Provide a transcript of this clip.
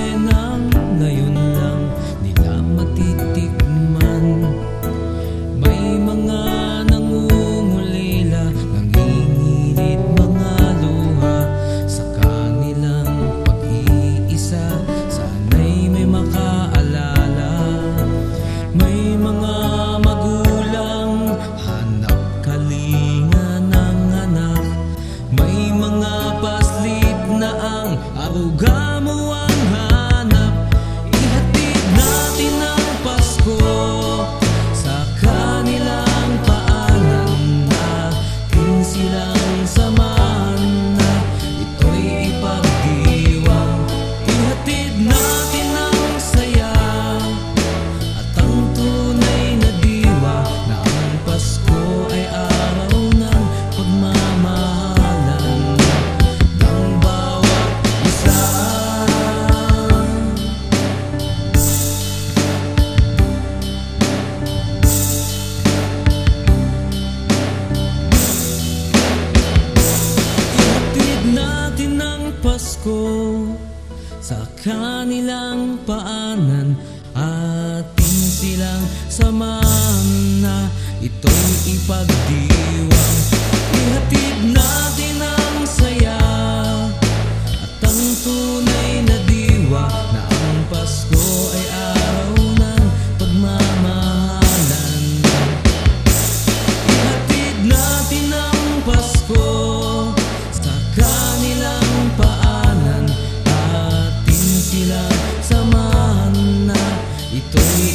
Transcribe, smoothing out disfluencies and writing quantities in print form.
eksenang ngayon lang nila matitikman. May mga nangungulila, nangingilit mga luha sa kanilang pag-iisa. Sana'y may makaalala. May mga magulang hanap kalinga ng anak. May mga paslit na ang aruga mo ang hanap. Ihatid natin ang Pasko sa kanilang paanan. Natin silang samahan na ito'y ipagdiwang. Ihatid natin ang saya at ang tunay na diwa na ang Pasko ay araw ng pagmamahalan ng bawat isa. Ihatid natin ang Pasko sa kanilang paanan. Atin silang samahan na ito'y ipagdiwang. Ihatid natin ang saya at ang tunay na diwa na ang Pasko ay araw ng pagmamahalan. Ihatid natin ang Pasko sa kanilang paanan. Atin silang samahan na ito'y